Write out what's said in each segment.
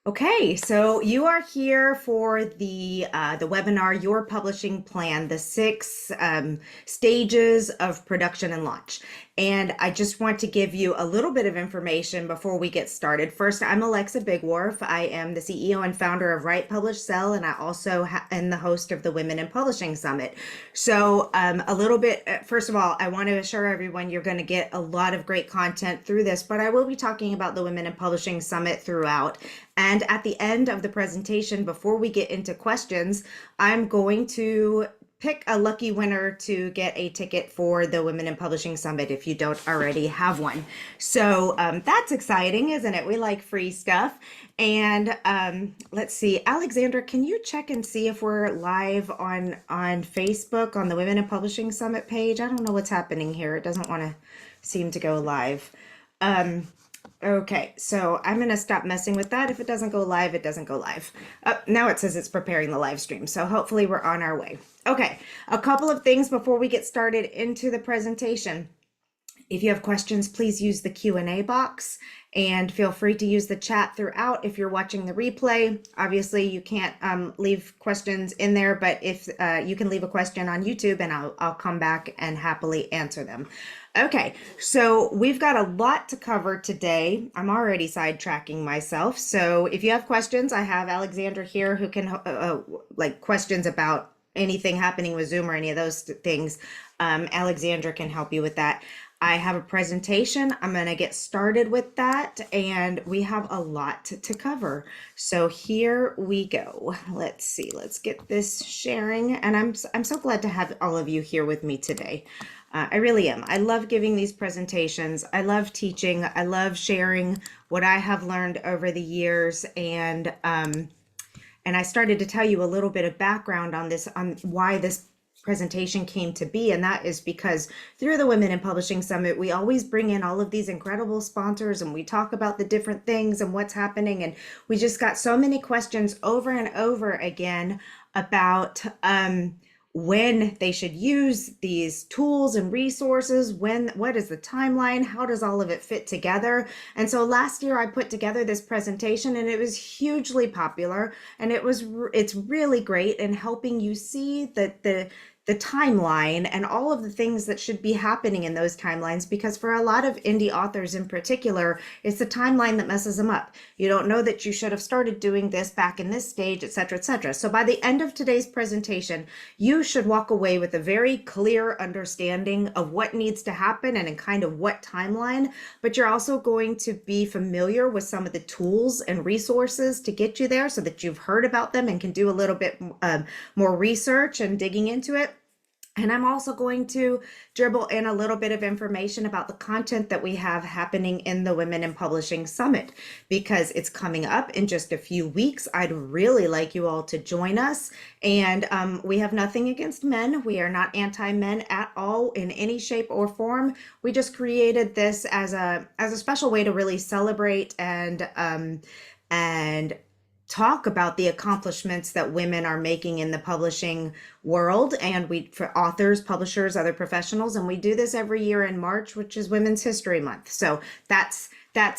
Okay, so you are here for the webinar, Your Publishing Plan, the six stages of production and launch. And I just want to give you a little bit of information before we get started. First, I'm Alexa Bigwarfe. I am the CEO and founder of Write, Publish, Sell, and I also am the host of the Women in Publishing Summit. So a little bit, first of all, I want to assure everyone you're going to get a lot of great content through this, but I will be talking about the Women in Publishing Summit throughout. And at the end of the presentation, before we get into questions, I'm going to pick a lucky winner to get a ticket for the Women in Publishing Summit if you don't already have one. So that's exciting, isn't it? We like free stuff. And let's see, Alexandra, can you check and see if we're live on Facebook on the Women in Publishing Summit page? I don't know what's happening here. It doesn't want to seem to go live. Okay, so I'm going to stop messing with that. If it doesn't go live, it doesn't go live. Now it says it's preparing the live stream, so hopefully we're on our way. Okay, a couple of things before we get started into the presentation. If you have questions, please use the Q&A box and feel free to use the chat throughout if you're watching the replay. Obviously, you can't leave questions in there, but if you can leave a question on YouTube and I'll come back and happily answer them. Okay, so we've got a lot to cover today. I'm already sidetracking myself. So if you have questions, I have Alexandra here who can like questions about anything happening with Zoom or any of those things. Alexandra can help you with that. I have a presentation. I'm going to get started with that, and we have a lot to cover. So here we go. Let's see. Let's get this sharing, and I'm so glad to have all of you here with me today. I really am. I love giving these presentations. I love teaching. I love sharing what I have learned over the years, and I started to tell you a little bit of background on this, on why this presentation came to be, and that is because through the Women in Publishing Summit, we always bring in all of these incredible sponsors and we talk about the different things and what's happening, and we just got so many questions over and over again about when they should use these tools and resources, what is the timeline, how does all of it fit together? And so last year I put together this presentation and it was hugely popular, and it's really great in helping you see that the timeline and all of the things that should be happening in those timelines, because for a lot of indie authors in particular, it's the timeline that messes them up. You don't know that you should have started doing this back in this stage, etc., etc. So by the end of today's presentation, you should walk away with a very clear understanding of what needs to happen and in kind of what timeline, but you're also going to be familiar with some of the tools and resources to get you there so that you've heard about them and can do a little bit more research and digging into it. And I'm also going to dribble in a little bit of information about the content that we have happening in the Women in Publishing Summit, because it's coming up in just a few weeks. I'd really like you all to join us. And we have nothing against men. We are not anti-men at all in any shape or form. We just created this as a special way to really celebrate and talk about the accomplishments that women are making in the publishing world, and for authors, publishers, other professionals, and we do this every year in March, which is Women's History Month. So that's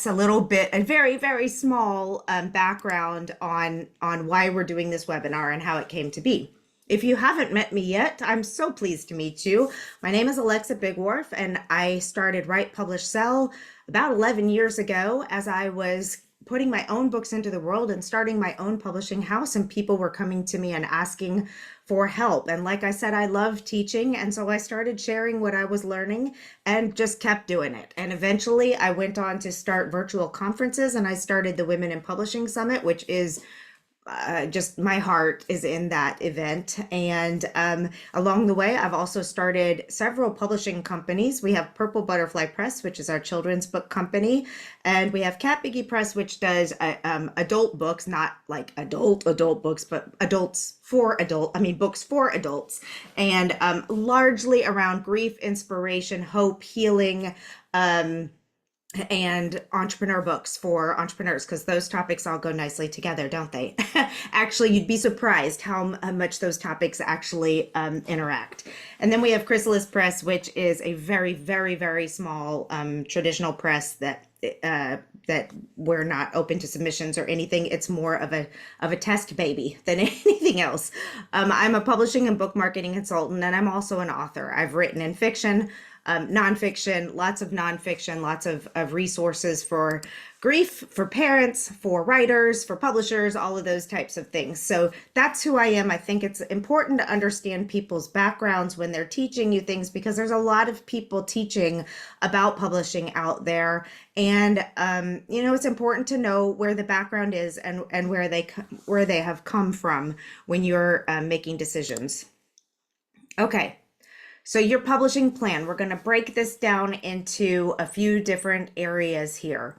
a little bit, a very, very small background on why we're doing this webinar and how it came to be. If you haven't met me yet, I'm so pleased to meet you. My name is Alexa Bigwarfe, and I started Write, Publish, Sell about 11 years ago as I was putting my own books into the world and starting my own publishing house, and people were coming to me and asking for help. And like I said, I love teaching, and so I started sharing what I was learning and just kept doing it. And eventually I went on to start virtual conferences, and I started the Women in Publishing Summit, which is just my heart is in that event. And along the way, I've also started several publishing companies. We have Purple Butterfly Press, which is our children's book company. And we have Cat Biggie Press, which does adult books, not like adult books, but books for adults. And largely around grief, inspiration, hope, healing, and entrepreneur books for entrepreneurs, because those topics all go nicely together, don't they? Actually, you'd be surprised how much those topics actually interact. And then we have Chrysalis Press, which is a very, very, very small traditional press that we're not open to submissions or anything. It's more of a test baby than anything else. I'm a publishing and book marketing consultant, and I'm also an author. I've written in fiction, nonfiction, lots of nonfiction, lots of resources for grief, for parents, for writers, for publishers, all of those types of things. So that's who I am. I think it's important to understand people's backgrounds when they're teaching you things, because there's a lot of people teaching about publishing out there. And, it's important to know where the background is and where they have come from when you're making decisions. Okay. So your publishing plan, we're going to break this down into a few different areas here.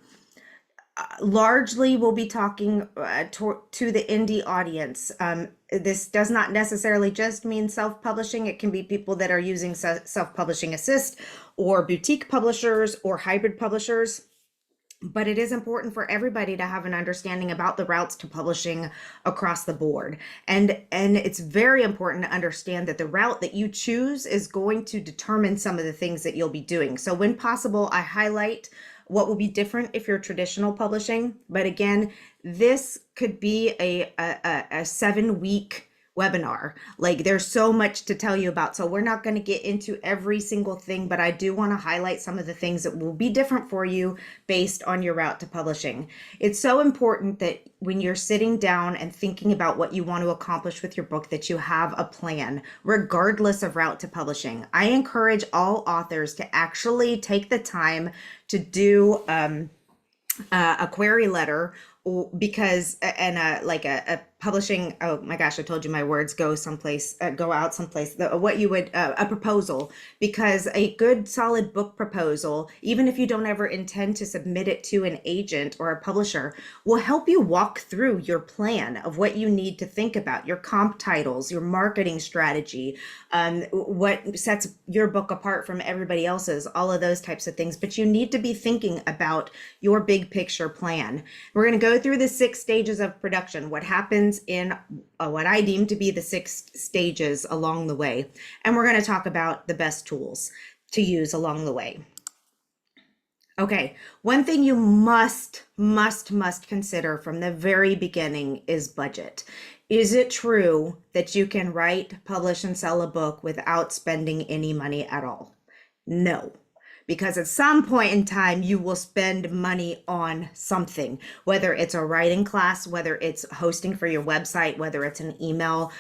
Largely, we'll be talking to the indie audience. This does not necessarily just mean self-publishing. It can be people that are using self-publishing assist, or boutique publishers, or hybrid publishers. But it is important for everybody to have an understanding about the routes to publishing across the board. And it's very important to understand that the route that you choose is going to determine some of the things that you'll be doing. So when possible, I highlight what will be different if you're traditional publishing. But again, this could be a 7-week webinar. Like, there's so much to tell you about. So we're not going to get into every single thing, but I do want to highlight some of the things that will be different for you based on your route to publishing. It's so important that when you're sitting down and thinking about what you want to accomplish with your book, that you have a plan, regardless of route to publishing. I encourage all authors to actually take the time to do a query letter, because a publishing, oh my gosh, I told you my words go someplace, go out someplace, a proposal, because a good solid book proposal, even if you don't ever intend to submit it to an agent or a publisher, will help you walk through your plan of what you need to think about, your comp titles, your marketing strategy, what sets your book apart from everybody else's, all of those types of things. But you need to be thinking about your big picture plan. We're going to go through the 6 stages of production, what happens in what I deem to be the 6 stages along the way. And we're going to talk about the best tools to use along the way. Okay, one thing you must consider from the very beginning is budget. Is it true that you can write, publish, and sell a book without spending any money at all? No. Because at some point in time, you will spend money on something, whether it's a writing class, whether it's hosting for your website, whether it's an email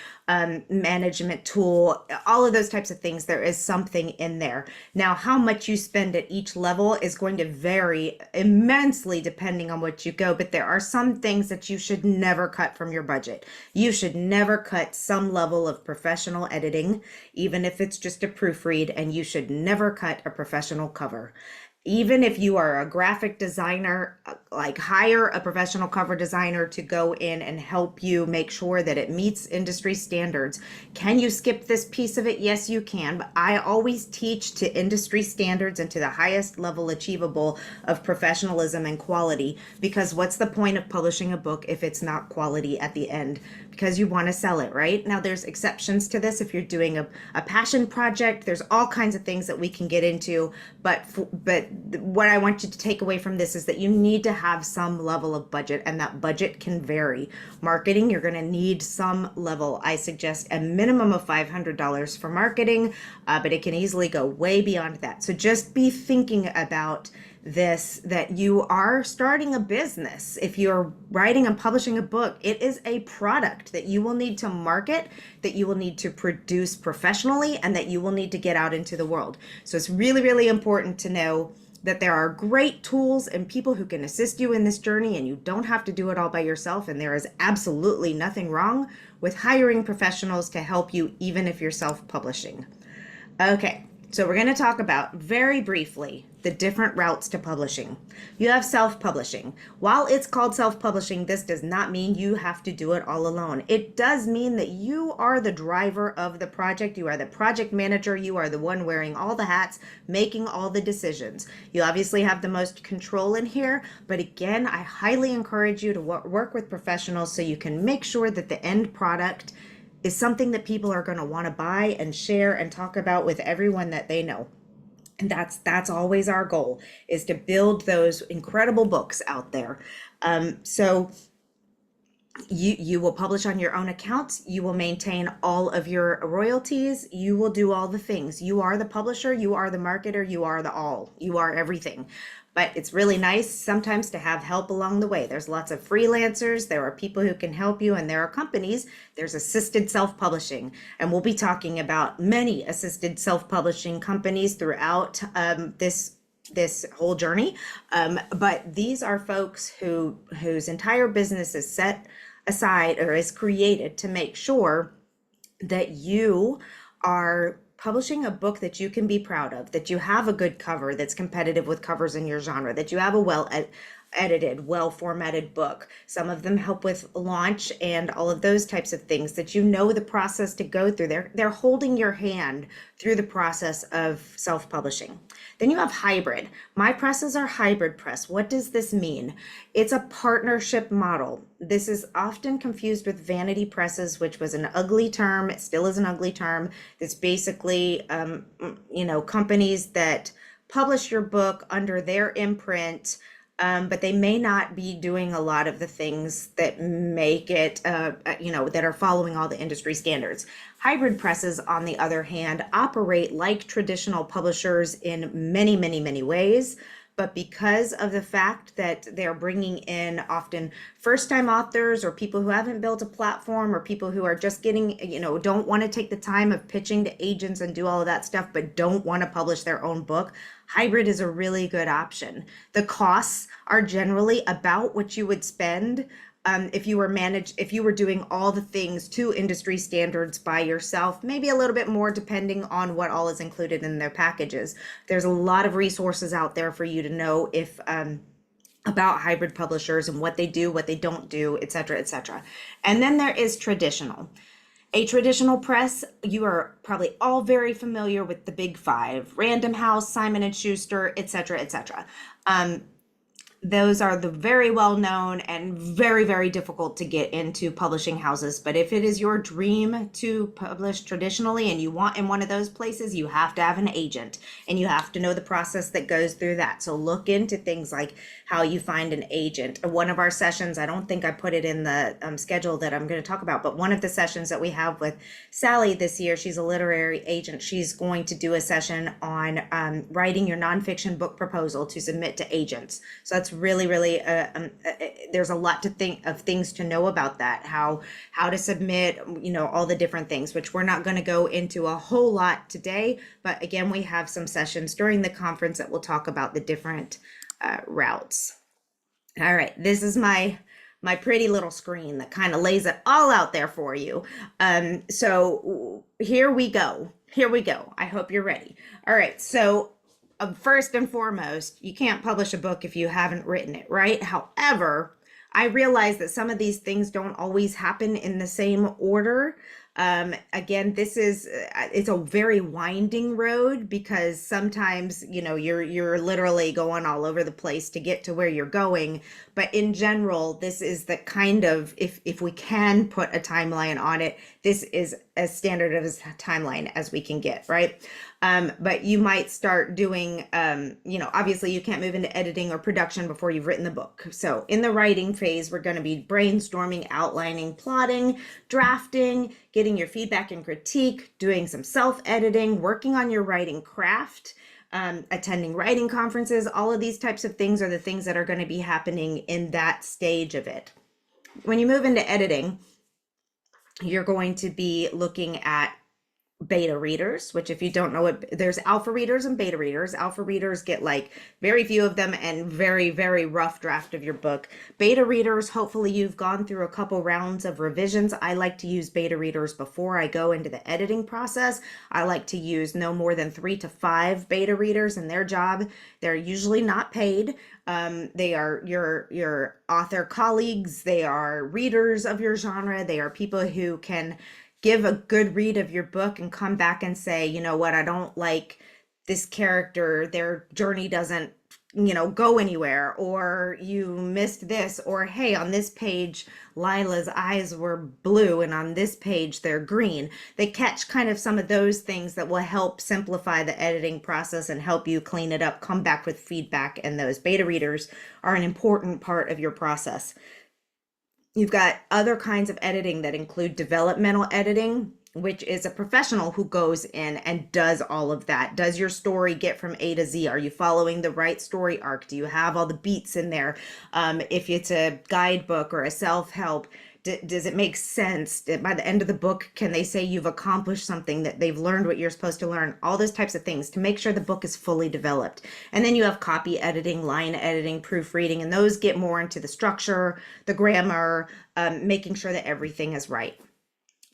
management tool, all of those types of things. There is something in there. Now, how much you spend at each level is going to vary immensely depending on what you go, but there are some things that you should never cut from your budget. You should never cut some level of professional editing, even if it's just a proofread, and you should never cut a professional cover. Even if you are a graphic designer, like, hire a professional cover designer to go in and help you make sure that it meets industry standards. Can you skip this piece of it? Yes, you can. But I always teach to industry standards and to the highest level achievable of professionalism and quality, because what's the point of publishing a book if it's not quality at the end? Because you want to sell it, right? Now, there's exceptions to this. If you're doing a passion project, there's all kinds of things that we can get into, but what I want you to take away from this is that you need to have some level of budget, and that budget can vary. Marketing, you're going to need some level. I suggest a minimum of $500 for marketing, but it can easily go way beyond that. So just be thinking about this, that you are starting a business. If you're writing and publishing a book, it is a product that you will need to market, that you will need to produce professionally, and that you will need to get out into the world. So it's really, really important to know that there are great tools and people who can assist you in this journey, and you don't have to do it all by yourself. And there is absolutely nothing wrong with hiring professionals to help you, even if you're self-publishing. Okay, so we're going to talk about, very briefly, the different routes to publishing. You have self-publishing. While it's called self-publishing, this does not mean you have to do it all alone. It does mean that you are the driver of the project. You are the project manager. You are the one wearing all the hats, making all the decisions. You obviously have the most control in here, but again, I highly encourage you to work with professionals so you can make sure that the end product is something that people are going to want to buy and share and talk about with everyone that they know. And that's always our goal, is to build those incredible books out there. So you will publish on your own accounts. You will maintain all of your royalties. You will do all the things. You are the publisher. You are the marketer. You are the all. You are everything. But it's really nice sometimes to have help along the way. There's lots of freelancers. There are people who can help you, and there are companies. There's assisted self-publishing, and we'll be talking about many assisted self-publishing companies throughout this whole journey. But these are folks whose entire business is set aside or is created to make sure that you are publishing a book that you can be proud of, that you have a good cover that's competitive with covers in your genre, that you have a well edited, well formatted book. Some of them help with launch and all of those types of things, that you know the process to go through. They're holding your hand through the process of self-publishing. Then you have hybrid. My presses are hybrid press. What does this mean? It's a partnership model. This is often confused with vanity presses, which was an ugly term. It still is an ugly term. It's basically, companies that publish your book under their imprint, but they may not be doing a lot of the things that make it, that are following all the industry standards. Hybrid presses, on the other hand, operate like traditional publishers in many, many, many ways. But because of the fact that they're bringing in often first-time authors or people who haven't built a platform or people who are just getting, don't want to take the time of pitching to agents and do all of that stuff, but don't want to publish their own book, hybrid is a really good option. The costs are generally about what you would spend if you were doing all the things to industry standards by yourself, maybe a little bit more depending on what all is included in their packages. There's a lot of resources out there for you to know if about hybrid publishers and what they do, what they don't do, et cetera, et cetera. And then there is traditional. A traditional press, you are probably all very familiar with the big five: Random House, Simon & Schuster, et cetera, et cetera. Those are the very well known and very, very difficult to get into publishing houses. But if it is your dream to publish traditionally and you want in one of those places, you have to have an agent and you have to know the process that goes through that. So look into things like how you find an agent. One of our sessions, I don't think I put it in the schedule that I'm going to talk about, but one of the sessions that we have with Sally this year, she's a literary agent. She's going to do a session on writing your nonfiction book proposal to submit to agents. So that's really, really, there's a lot to think of, things to know about that, how to submit, all the different things, which we're not going to go into a whole lot today. But again, we have some sessions during the conference that will talk about the different routes. All right, this is my pretty little screen that kind of lays it all out there for you. So here we go. I hope you're ready. All right, so first and foremost, you can't publish a book if you haven't written it, right? However, I realize that some of these things don't always happen in the same order. Again, it's a very winding road, because sometimes, you're literally going all over the place to get to where you're going. But in general, this is the kind of, if we can put a timeline on it, this is as standard of a timeline as we can get, right? But you might start doing, obviously you can't move into editing or production before you've written the book. So in the writing phase, we're going to be brainstorming, outlining, plotting, drafting, getting your feedback and critique, doing some self-editing, working on your writing craft, attending writing conferences. All of these types of things are the things that are going to be happening in that stage of it. When you move into editing, you're going to be looking at beta readers, which if you don't know what, there's alpha readers and beta readers. Alpha readers get like very few of them and very, very rough draft of your book. Beta readers, hopefully you've gone through a couple rounds of revisions. I like to use beta readers before I go into the editing process. I like to use no more than 3 to 5 beta readers in their job. They're usually not paid. They are your author colleagues. They are readers of your genre. They are people who can give a good read of your book and come back and say, you know what, I don't like this character, their journey doesn't, go anywhere, or you missed this, or hey, on this page, Lila's eyes were blue and on this page they're green. They catch kind of some of those things that will help simplify the editing process and help you clean it up, come back with feedback, and those beta readers are an important part of your process. You've got other kinds of editing that include developmental editing, which is a professional who goes in and does all of that. Does your story get from A to Z? Are you following the right story arc? Do you have all the beats in there? If it's a guidebook or a self-help, does it make sense? By the end of the book, can they say you've accomplished something, that they've learned what you're supposed to learn? All those types of things to make sure the book is fully developed. And then you have copy editing, line editing, proofreading, and those get more into the structure, the grammar, making sure that everything is right.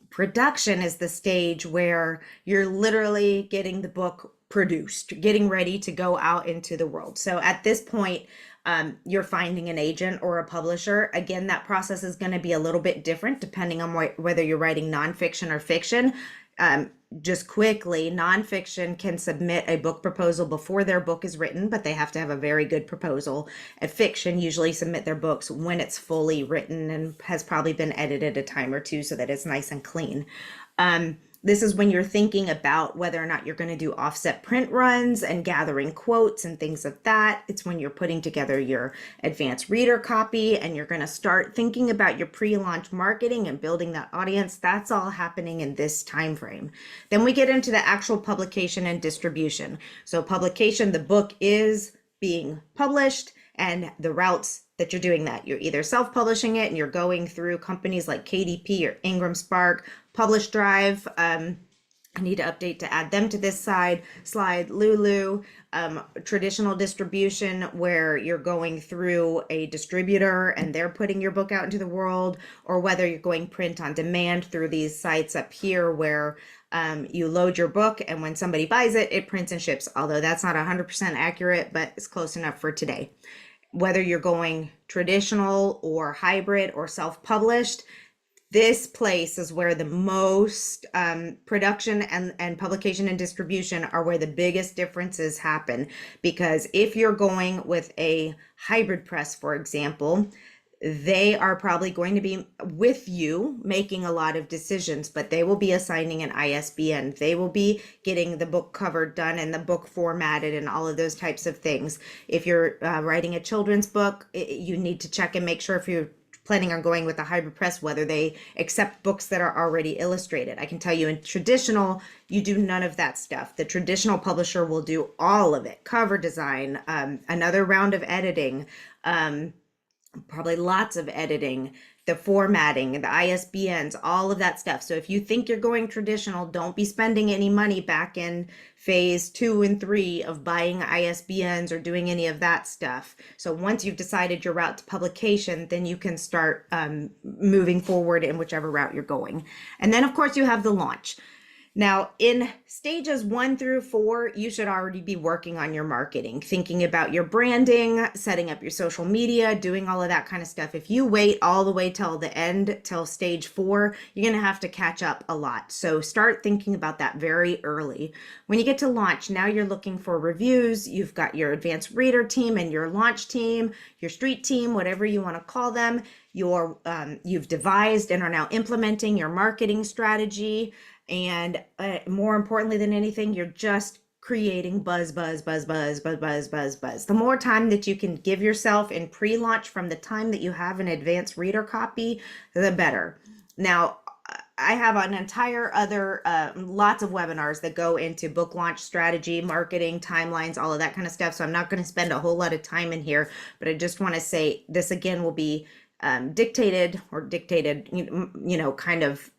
Production is the stage where you're literally getting the book produced, getting ready to go out into the world. So at this point, you're finding an agent or a publisher. Again, that process is going to be a little bit different depending on whether you're writing nonfiction or fiction. Just quickly, nonfiction can submit a book proposal before their book is written, but they have to have a very good proposal. And fiction usually submit their books when it's fully written and has probably been edited a time or two so that it's nice and clean. This is when you're thinking about whether or not you're going to do offset print runs and gathering quotes and things of that. It's when you're putting together your advanced reader copy and you're going to start thinking about your pre-launch marketing and building that audience. That's all happening in this time frame. Then we get into the actual publication and distribution. So publication, the book is being published, and the routes that you're doing that. You're either self-publishing it and you're going through companies like KDP or Ingram Spark, Publish Drive. I need to update to add them to this slide, Lulu, traditional distribution where you're going through a distributor and they're putting your book out into the world, or whether you're going print on demand through these sites up here where you load your book and when somebody buys it, it prints and ships, although that's not 100% accurate, but it's close enough for today. Whether you're going traditional or hybrid or self-published, this place is where the most production and publication and distribution are where the biggest differences happen. Because if you're going with a hybrid press, for example, they are probably going to be with you making a lot of decisions, but they will be assigning an ISBN. They will be getting the book cover done and the book formatted and all of those types of things. If you're writing a children's book, you need to check and make sure if you're planning on going with a hybrid press, whether they accept books that are already illustrated. I can tell you in traditional, you do none of that stuff. The traditional publisher will do all of it. Cover design, another round of editing, probably lots of editing, the formatting, the ISBNs, all of that stuff. So if you think you're going traditional, don't be spending any money back in phase 2 and 3 of buying ISBNs or doing any of that stuff. So once you've decided your route to publication, then you can start moving forward in whichever route you're going. And then of course you have the launch. Now, in stages 1 through 4, you should already be working on your marketing, thinking about your branding, setting up your social media, doing all of that kind of stuff. If you wait all the way till the end, till stage 4, you're going to have to catch up a lot. So start thinking about that very early. When you get to launch, now you're looking for reviews. You've got your advanced reader team and your launch team, your street team, whatever you want to call them. You've devised and are now implementing your marketing strategy. And more importantly than anything, you're just creating buzz, buzz, buzz, buzz, buzz, buzz, buzz, buzz. The more time that you can give yourself in pre-launch from the time that you have an advanced reader copy, the better. Now, I have an entire other, lots of webinars that go into book launch strategy, marketing, timelines, all of that kind of stuff. So I'm not going to spend a whole lot of time in here, but I just want to say this again will be dictated, kind of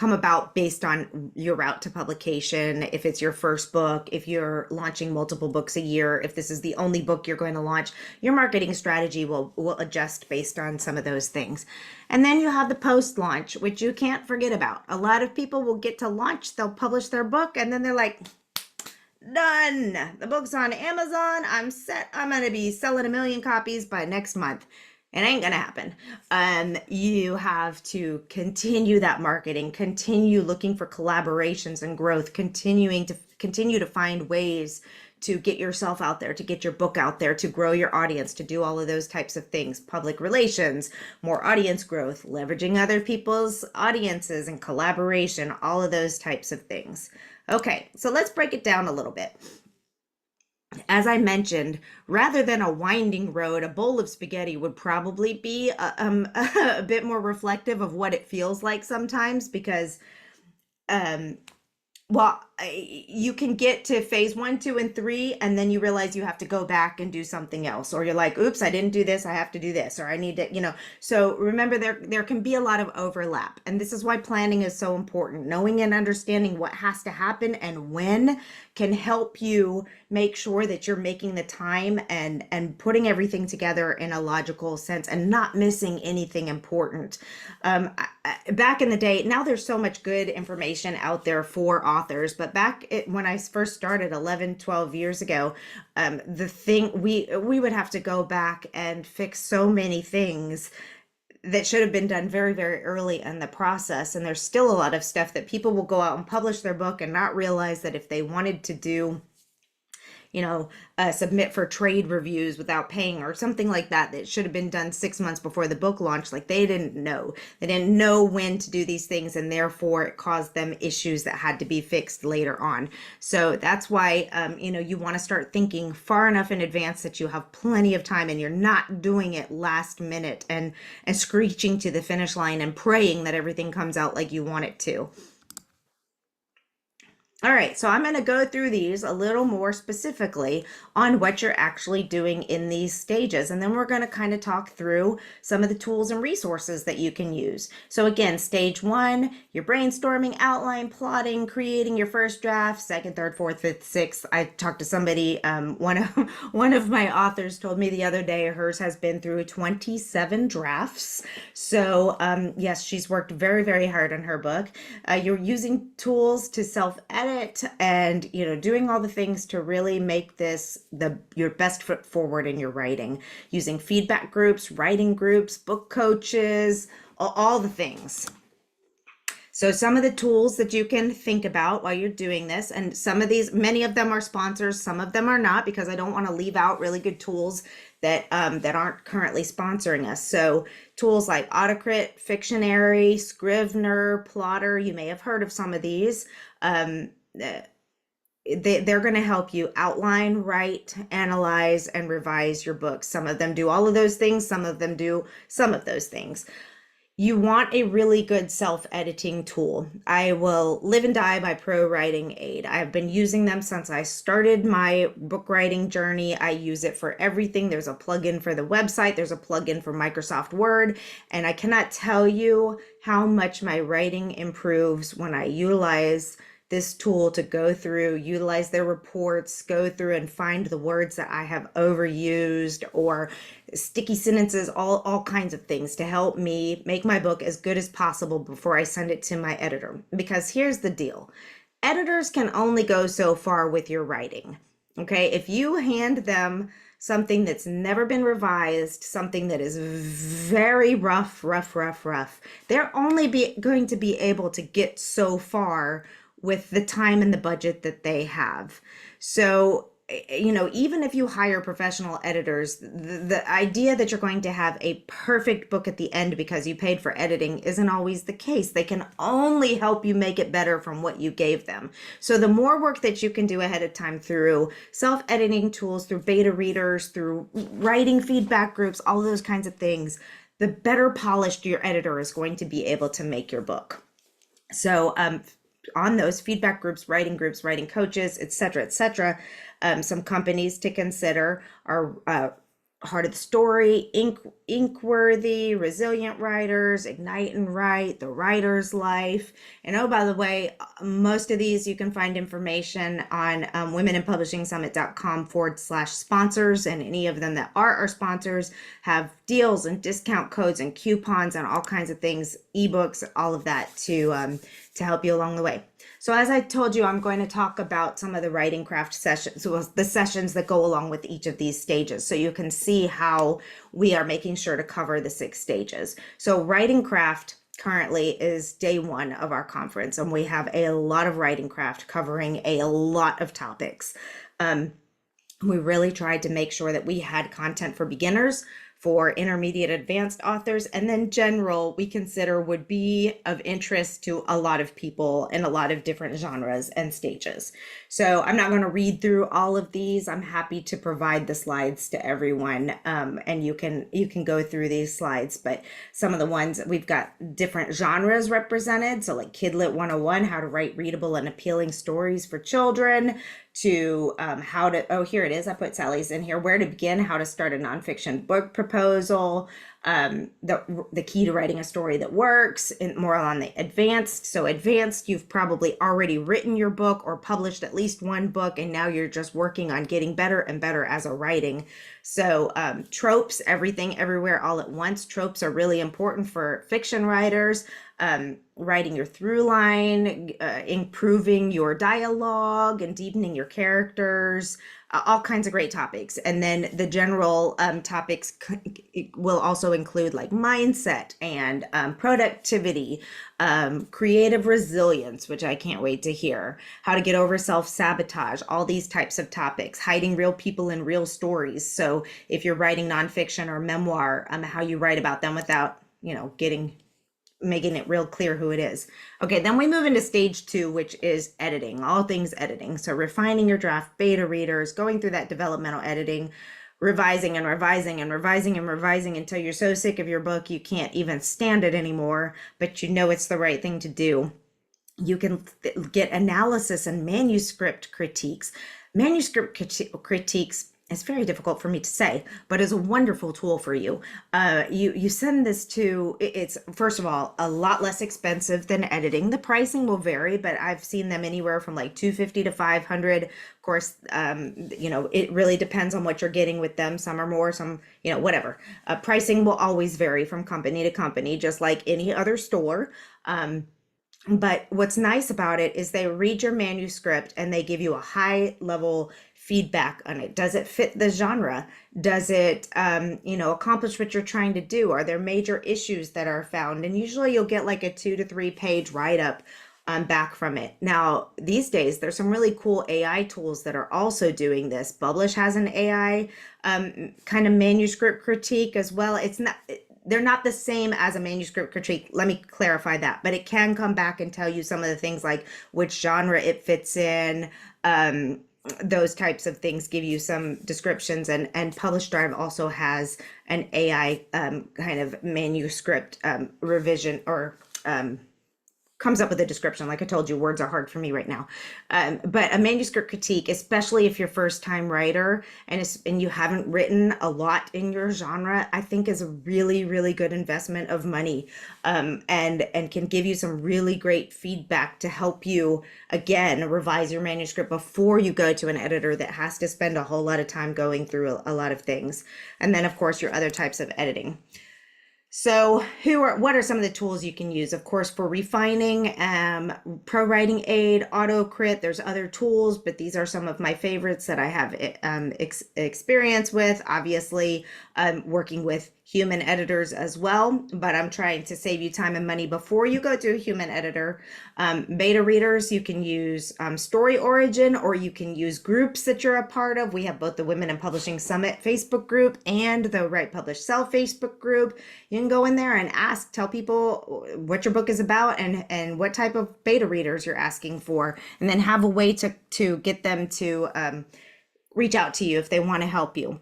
come about based on your route to publication. If it's your first book, if you're launching multiple books a year, if this is the only book you're going to launch, your marketing strategy will adjust based on some of those things. And then you have the post launch, which you can't forget about. A lot of people will get to launch, they'll publish their book, and then they're like, done. The book's on Amazon. I'm set. I'm going to be selling 1 million copies by next month. It ain't going to happen. You have to continue that marketing, continue looking for collaborations and growth, continue to find ways to get yourself out there, to get your book out there, to grow your audience, to do all of those types of things, public relations, more audience growth, leveraging other people's audiences and collaboration, all of those types of things. Okay, so let's break it down a little bit. As I mentioned, rather than a winding road, a bowl of spaghetti would probably be a bit more reflective of what it feels like sometimes, because you can get to phase 1, 2, and 3, and then you realize you have to go back and do something else, or you're like, oops, I didn't do this, I have to do this, or I need to, so remember, there can be a lot of overlap, and this is why planning is so important. Knowing and understanding what has to happen and when can help you make sure that you're making the time and putting everything together in a logical sense and not missing anything important. Back in the day, now there's so much good information out there for authors, but when I first started 11, 12 years ago, we would have to go back and fix so many things that should have been done very, very early in the process. And there's still a lot of stuff that people will go out and publish their book and not realize that if they wanted to do, submit for trade reviews without paying or something like that, that should have been done 6 months before the book launched. Like they didn't know when to do these things, and therefore it caused them issues that had to be fixed later on. So that's why, you want to start thinking far enough in advance that you have plenty of time and you're not doing it last minute and screeching to the finish line and praying that everything comes out like you want it to. All right, so I'm going to go through these a little more specifically on what you're actually doing in these stages. And then we're going to kind of talk through some of the tools and resources that you can use. So again, stage 1, you're brainstorming, outline, plotting, creating your first draft, second, third, fourth, fifth, sixth. I talked to somebody, one of my authors told me the other day hers has been through 27 drafts. So yes, she's worked very, very hard on her book. You're using tools to self-edit and doing all the things to really make this your best foot forward in your writing, using feedback groups, writing groups, book coaches, all the things. So some of the tools that you can think about while you're doing this, and many of them are sponsors, some of them are not, because I don't want to leave out really good tools that aren't currently sponsoring us. So tools like Autocrit, Fictionary, Scrivener, Plotter, you may have heard of some of these. They're going to help you outline, write, analyze, and revise your books. Some of them do all of those things. Some of them do some of those things. You want a really good self-editing tool. I will live and die by Pro Writing Aid. I've been using them since I started my book writing journey. I use it for everything. There's a plugin for the website. There's a plugin for Microsoft Word. And I cannot tell you how much my writing improves when I utilize this tool to go through, utilize their reports, go through and find the words that I have overused or sticky sentences, all kinds of things to help me make my book as good as possible before I send it to my editor. Because here's the deal. Editors can only go so far with your writing. Okay, if you hand them something that's never been revised, something that is very rough, they're only going to be able to get so far with the time and the budget that they have. So, even if you hire professional editors, the idea that you're going to have a perfect book at the end because you paid for editing isn't always the case. They can only help you make it better from what you gave them. So the more work that you can do ahead of time through self-editing tools, through beta readers, through writing feedback groups, all those kinds of things, the better polished your editor is going to be able to make your book. So, on those feedback groups, writing coaches, etc., some companies to consider are Heart of the Story, Inkworthy, Resilient Writers, Ignite and Write, The Writer's Life. And oh, by the way, most of these you can find information on womeninpublishingsummit.com/sponsors. And any of them that are our sponsors have deals and discount codes and coupons and all kinds of things, ebooks, all of that to help you along the way. So as I told you, I'm going to talk about some of the writing craft sessions, so the sessions that go along with each of these stages, so you can see how we are making sure to cover the 6 stages. So writing craft currently is day 1 of our conference, and we have a lot of writing craft covering a lot of topics. We really tried to make sure that we had content for beginners, for intermediate advanced authors, and then general we consider would be of interest to a lot of people in a lot of different genres and stages. So I'm not going to read through all of these. I'm happy to provide the slides to everyone, and you can go through these slides. But some of the ones, we've got different genres represented. So like Kidlit 101, how to write readable and appealing stories for children, to how to, oh, here it is, I put Sally's in here, where to begin, how to start a nonfiction book proposal, the key to writing a story that works, and more on the advanced. So advanced, you've probably already written your book or published at least one book, and now you're just working on getting better and better as a writing. So tropes, everything, everywhere, all at once. Tropes are really important for fiction writers. Writing your through line, improving your dialogue and deepening your characters, all kinds of great topics. And then the general topics will also include like mindset and productivity, creative resilience, which I can't wait to hear, how to get over self-sabotage, all these types of topics, hiding real people in real stories. So if you're writing nonfiction or memoir, how you write about them without, making it real clear who it is. Okay, then we move into stage 2, which is editing, all things editing. So refining your draft, beta readers, going through that developmental editing, revising and revising and revising and revising until you're so sick of your book you can't even stand it anymore, but you know it's the right thing to do. You can get analysis and manuscript critiques. Manuscript critiques, it's very difficult for me to say, but is a wonderful tool for you. You send this to, it's first of all a lot less expensive than editing. The pricing will vary, but I've seen them anywhere from like $250 to $500. Of course, it really depends on what you're getting with them. Some are more, some, whatever. Pricing will always vary from company to company, just like any other store. But what's nice about it is they read your manuscript and they give you a high level feedback on it. Does it fit the genre? Does it, accomplish what you're trying to do? Are there major issues that are found? And usually you'll get like a 2 to 3 page write-up back from it. Now, these days, there's some really cool AI tools that are also doing this. Publish has an AI kind of manuscript critique as well. They're not the same as a manuscript critique. Let me clarify that, but it can come back and tell you some of the things like which genre it fits in, those types of things, give you some descriptions. And Publish Drive also has an AI kind of manuscript revision, or comes up with a description. Like I told you, words are hard for me right now. But a manuscript critique, especially if you're first time writer and you haven't written a lot in your genre, I think is a really, really good investment of money, and can give you some really great feedback to help you, again, revise your manuscript before you go to an editor that has to spend a whole lot of time going through a lot of things. And then, of course, your other types of editing. So what are some of the tools you can use? Of course, for refining, Pro Writing Aid, AutoCrit, there's other tools, but these are some of my favorites that I have experience with. Obviously, working with human editors as well, but I'm trying to save you time and money before you go to a human editor. Beta readers, you can use Story Origin, or you can use groups that you're a part of. We have both the Women in Publishing Summit Facebook group and the Write, Publish, Sell Facebook group. You can go in there and tell people what your book is about and what type of beta readers you're asking for, and then have a way to get them to reach out to you if they want to help you.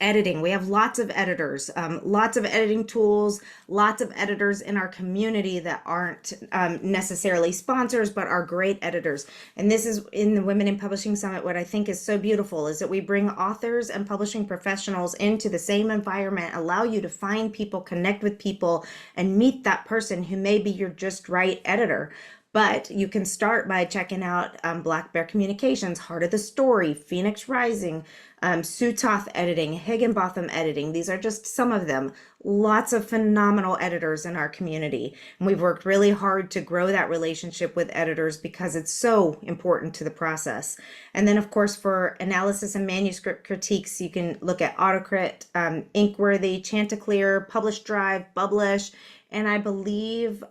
Editing. We have lots of editors, lots of editing tools, lots of editors in our community that aren't necessarily sponsors, but are great editors. And this is in the Women in Publishing Summit. What I think is so beautiful is that we bring authors and publishing professionals into the same environment, allow you to find people, connect with people, and meet that person who may be your just right editor. But you can start by checking out Black Bear Communications, Heart of the Story, Phoenix Rising, Sutoth Editing, Higginbotham Editing. These are just some of them. Lots of phenomenal editors in our community. And we've worked really hard to grow that relationship with editors because it's so important to the process. And then, of course, for analysis and manuscript critiques, you can look at Autocrit, Inkworthy, Chanticleer, Publish Drive, Publish, and I believe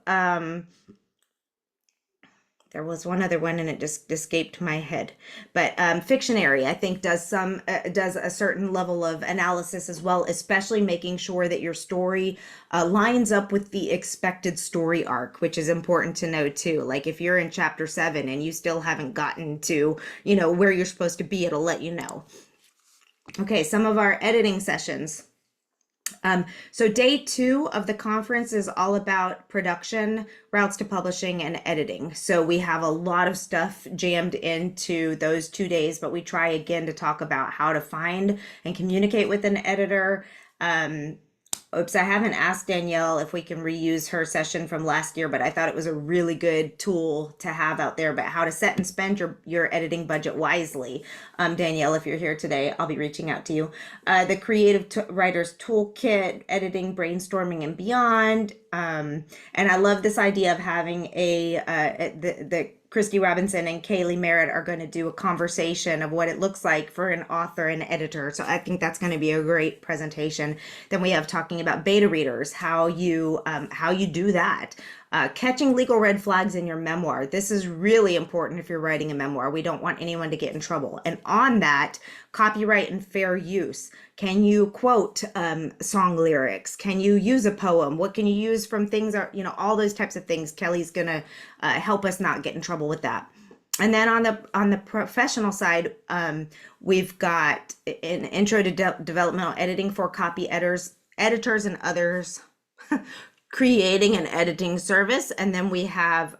there was one other one and it just escaped my head, but Fictionary I think does a certain level of analysis as well, especially making sure that your story lines up with the expected story arc, which is important to know too. Like if you're in chapter 7 and you still haven't gotten to where you're supposed to be, it'll let you know. Okay, some of our editing sessions. So day 2 of the conference is all about production, routes to publishing, and editing. So we have a lot of stuff jammed into those 2 days, but we try again to talk about how to find and communicate with an editor. Oops, I haven't asked Danielle if we can reuse her session from last year, but I thought it was a really good tool to have out there, but how to set and spend your editing budget wisely. Danielle, if you're here today, I'll be reaching out to you. The Creative Writers Toolkit, Editing, Brainstorming, and Beyond. And I love this idea of having the Christy Robinson and Kaylee Merritt are going to do a conversation of what it looks like for an author and editor. So I think that's going to be a great presentation. Then we have talking about beta readers, how you do that. Catching legal red flags in your memoir. This is really important if you're writing a memoir. We don't want anyone to get in trouble. And on that, copyright and fair use. Can you quote song lyrics? Can you use a poem? What can you use from things? All those types of things. Kelly's gonna help us not get in trouble with that. And then on the professional side, we've got an intro to developmental editing for copy editors and others. Creating an editing service. And then we have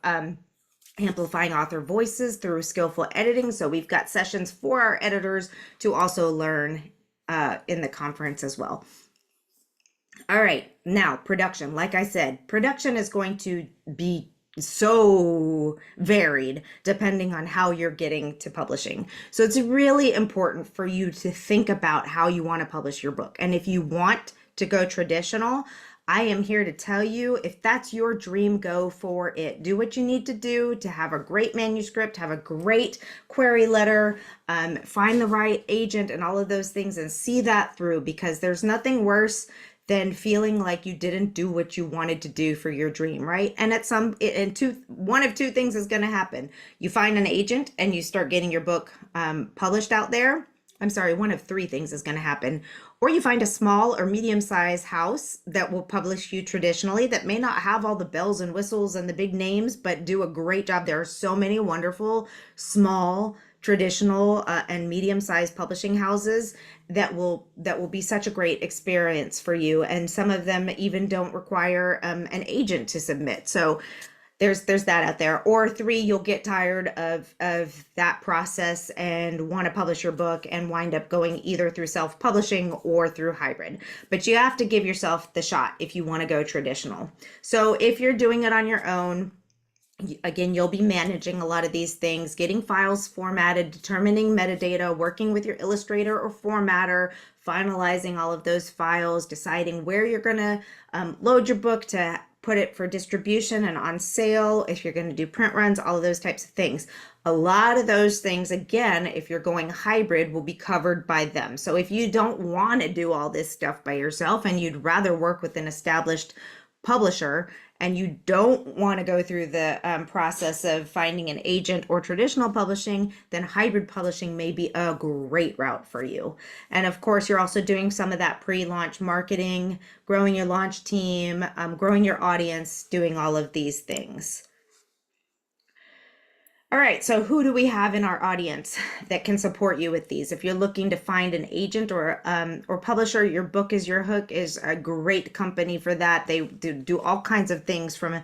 amplifying author voices through skillful editing. So we've got sessions for our editors to also learn in the conference as well. All right, now production. Like I said, production is going to be so varied depending on how you're getting to publishing. So it's really important for you to think about how you want to publish your book. And if you want to go traditional, I am here to tell you, if that's your dream, go for it. Do what you need to do to have a great manuscript, have a great query letter, find the right agent and all of those things and see that through, because there's nothing worse than feeling like you didn't do what you wanted to do for your dream, right? And one of two things is going to happen. You find an agent and you start getting your book published out there. I'm sorry, one of 3 things is going to happen. Or you find a small or medium-sized house that will publish you traditionally that may not have all the bells and whistles and the big names, but do a great job. There are so many wonderful, small, traditional, and medium-sized publishing houses that will be such a great experience for you. And some of them even don't require an agent to submit. So there's that out there. Or 3, you'll get tired of that process and want to publish your book and wind up going either through self-publishing or through hybrid. But you have to give yourself the shot if you want to go traditional. So if you're doing it on your own, again, you'll be managing a lot of these things, getting files formatted, determining metadata, working with your illustrator or formatter, finalizing all of those files, deciding where you're going to load your book to put it for distribution and on sale, if you're going to do print runs, all of those types of things. A lot of those things, again, if you're going hybrid, will be covered by them. So if you don't want to do all this stuff by yourself and you'd rather work with an established publisher and you don't want to go through the process of finding an agent or traditional publishing, then hybrid publishing may be a great route for you. And of course, you're also doing some of that pre-launch marketing, growing your launch team, growing your audience, doing all of these things. All right, so who do we have in our audience that can support you with these? If you're looking to find an agent or publisher, Your Book is Your Hook is a great company for that. They do all kinds of things from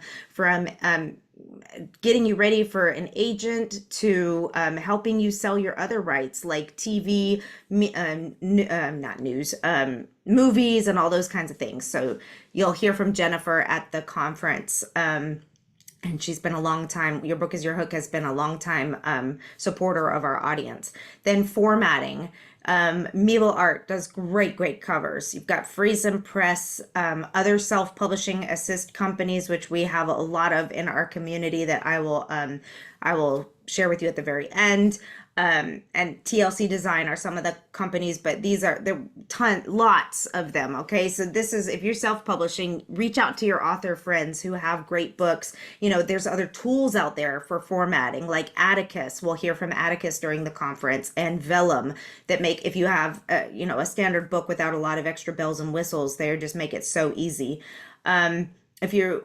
getting you ready for an agent to helping you sell your other rights like TV, not news, movies, and all those kinds of things. So you'll hear from Jennifer at the conference. And she's been a long time, Your Book is Your Hook has been a long time supporter of our audience. Then formatting. Meeble Art does great covers. You've got Friesen Press, other self-publishing assist companies, which we have a lot of in our community that I will share with you at the very end. And TLC Design are some of the companies, but lots of them. Okay, so this is, if you're self-publishing, reach out to your author friends who have great books. You know, there's other tools out there for formatting, like Atticus. We'll hear from Atticus during the conference, and Vellum, that make, if you have a standard book without a lot of extra bells and whistles, they just make it so easy. If you're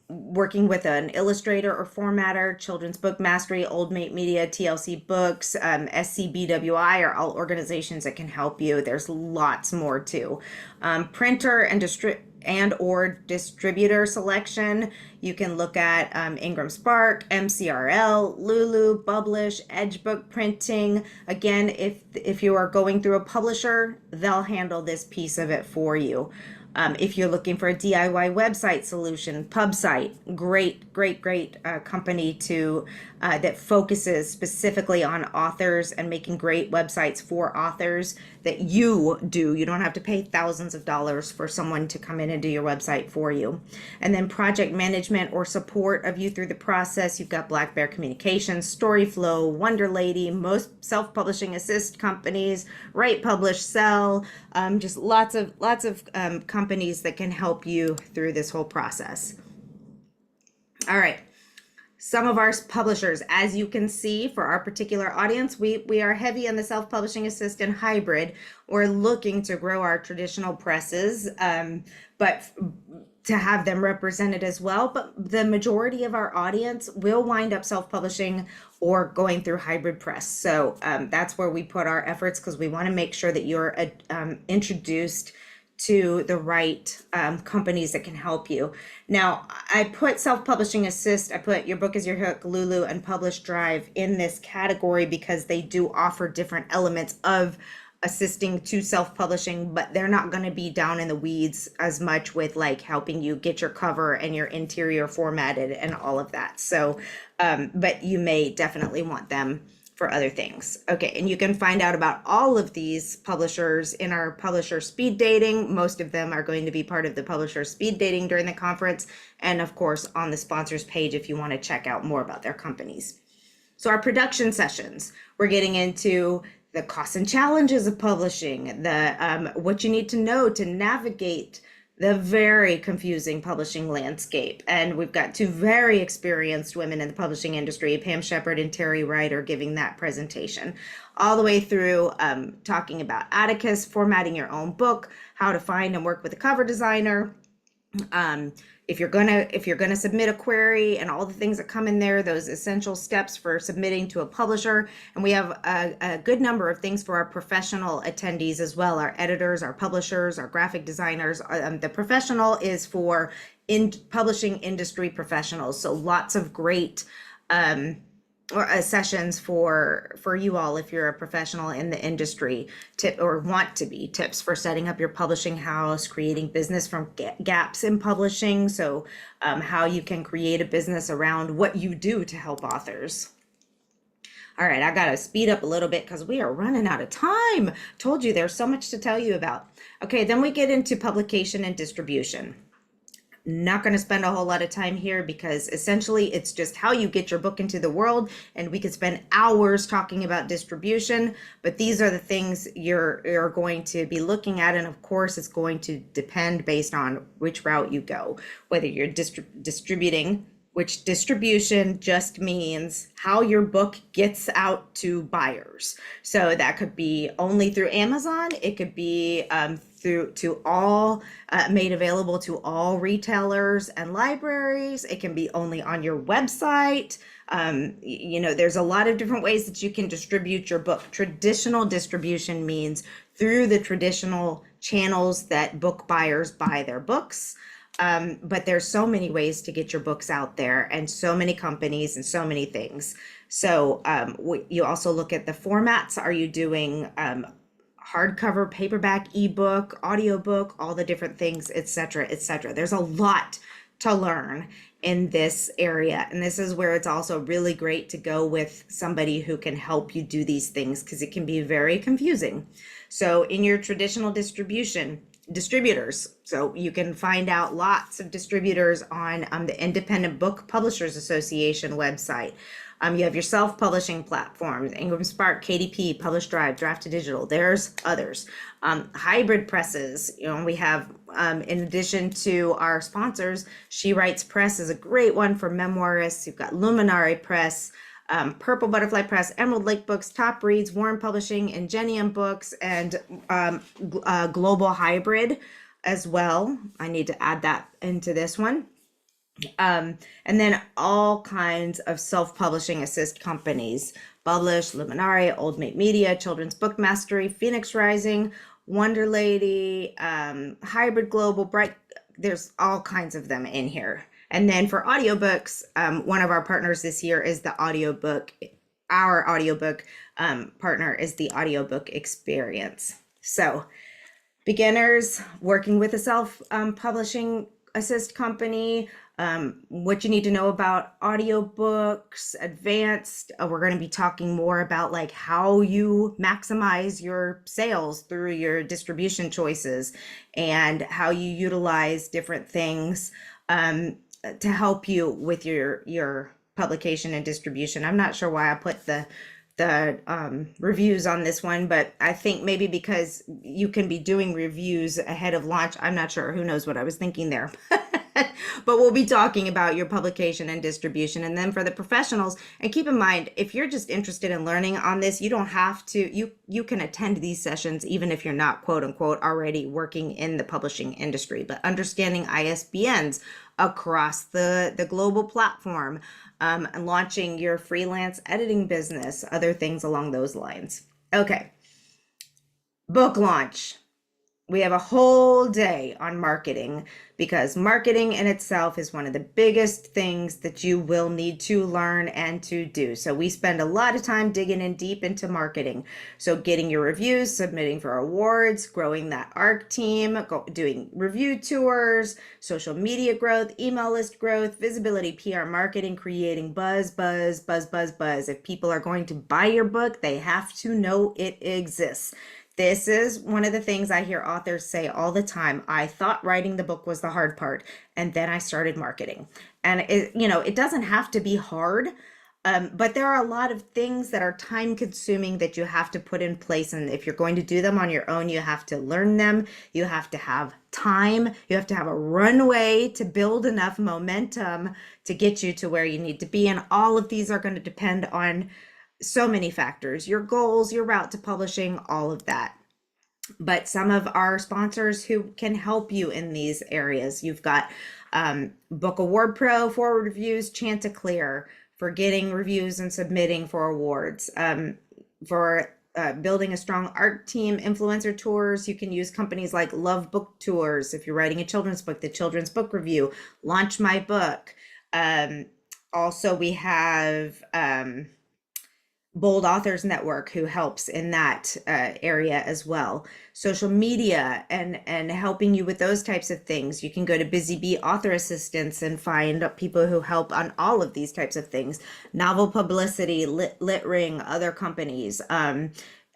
working with an illustrator or formatter, Children's Book Mastery, Old Mate Media, TLC Books, SCBWI are all organizations that can help you. There's lots more too. Printer and or distributor selection. You can look at Ingram Spark, MCRL, Lulu, Publish, Edgebook Printing. Again, if you are going through a publisher, they'll handle this piece of it for you. If you're looking for a DIY website solution, PubSite, great company that focuses specifically on authors and making great websites for authors that you do. You don't have to pay thousands of dollars for someone to come in and do your website for you. And then project management or support of you through the process. You've got Black Bear Communications, Storyflow, Wonder Lady, most self-publishing assist companies, Write, Publish, Sell, just lots of companies that can help you through this whole process. All right. Some of our publishers, as you can see, for our particular audience, we are heavy on the self-publishing assist and hybrid. We're looking to grow our traditional presses, but to have them represented as well. But the majority of our audience will wind up self-publishing or going through hybrid press. So that's where we put our efforts, because we want to make sure that you're introduced to the right companies that can help you. Now, I put self-publishing assist, I put Your Book is Your Hook, Lulu, and Publish Drive in this category because they do offer different elements of assisting to self-publishing, but they're not going to be down in the weeds as much with like helping you get your cover and your interior formatted and all of that. So, but you may definitely want them for other things. Okay, and you can find out about all of these publishers in our publisher speed dating. Most of them are going to be part of the publisher speed dating during the conference, and of course on the sponsors page if you want to check out more about their companies. So our production sessions, we're getting into the costs and challenges of publishing, the what you need to know to navigate the very confusing publishing landscape. And we've got two very experienced women in the publishing industry, Pam Shepard and Terry Ryder, giving that presentation, all the way through talking about Atticus, formatting your own book, how to find and work with a cover designer. If you're gonna submit a query and all the things that come in there, those essential steps for submitting to a publisher. And we have a good number of things for our professional attendees as well, our editors, our publishers, our graphic designers. The professional is for publishing industry professionals. So lots of great sessions for you all if you're a professional in the industry, or want to be, tips for setting up your publishing house, creating business from gaps in publishing. So how you can create a business around what you do to help authors. All right, I gotta speed up a little bit because we are running out of time. Told you there's so much to tell you about. Okay, then we get into publication and distribution. Not going to spend a whole lot of time here because essentially it's just how you get your book into the world, and we could spend hours talking about distribution, but these are the things you're going to be looking at, and of course it's going to depend based on which route you go, whether you're distributing which distribution just means how your book gets out to buyers. So that could be only through Amazon. It could be through to all made available to all retailers and libraries. It can be only on your website. There's a lot of different ways that you can distribute your book. Traditional distribution means through the traditional channels that book buyers buy their books. But there's so many ways to get your books out there, and so many companies and so many things. So you also look at the formats. Are you doing hardcover, paperback, ebook, audiobook, all the different things, et cetera, et cetera? There's a lot to learn in this area. And this is where it's also really great to go with somebody who can help you do these things, because it can be very confusing. So in your traditional distributors. So you can find out lots of distributors on the Independent Book Publishers Association website. You have your self-publishing platforms, Ingram Spark, KDP, Publish Drive, Draft to Digital. There's others. Hybrid presses. We have, in addition to our sponsors, She Writes Press is a great one for memoirists. You've got Luminary Press, Purple Butterfly Press, Emerald Lake Books, Top Reads, Warren Publishing, Ingenium Books, and Global Hybrid as well. I need to add that into this one. And then all kinds of self-publishing assist companies: Publish, Luminary, Old Mate Media, Children's Book Mastery, Phoenix Rising, Wonder Lady, Hybrid Global, Bright. There's all kinds of them in here. And then for audiobooks, one of our partners this year is the audiobook. Our audiobook partner is the Audiobook Experience. So beginners working with a self-publishing assist company, what you need to know about audiobooks. Advanced, we're going to be talking more about like how you maximize your sales through your distribution choices, and how you utilize different things to help you with your publication and distribution. I'm not sure why I put the reviews on this one, but I think maybe because you can be doing reviews ahead of launch. I'm not sure. Who knows what I was thinking there. But we'll be talking about your publication and distribution. And then for the professionals, and keep in mind, if you're just interested in learning on this, you don't have to, you can attend these sessions even if you're not, quote unquote, already working in the publishing industry. But understanding ISBNs across the global platform, and launching your freelance editing business, other things along those lines. Okay, book launch. We have a whole day on marketing, because marketing in itself is one of the biggest things that you will need to learn and to do. So we spend a lot of time digging in deep into marketing. So getting your reviews, submitting for awards, growing that ARC team, doing review tours, social media growth, email list growth, visibility, PR marketing, creating buzz. If people are going to buy your book, they have to know it exists. This is one of the things I hear authors say all the time. I thought writing the book was the hard part, and then I started marketing. And it doesn't have to be hard, but there are a lot of things that are time consuming that you have to put in place. And if you're going to do them on your own, you have to learn them. You have to have time. You have to have a runway to build enough momentum to get you to where you need to be. And all of these are going to depend on so many factors: your goals, your route to publishing, all of that. But some of our sponsors who can help you in these areas, you've got Book Award Pro, Forward Reviews, Chanticleer for getting reviews and submitting for awards. For building a strong art team, influencer tours, you can use companies like Love Book Tours. If you're writing a children's book, the Children's Book Review, Launch My Book. Also, we have Bold Authors Network, who helps in that area as well. Social media and helping you with those types of things. You can go to Busy Bee Author Assistance and find people who help on all of these types of things. Novel Publicity, Lit Ring, other companies.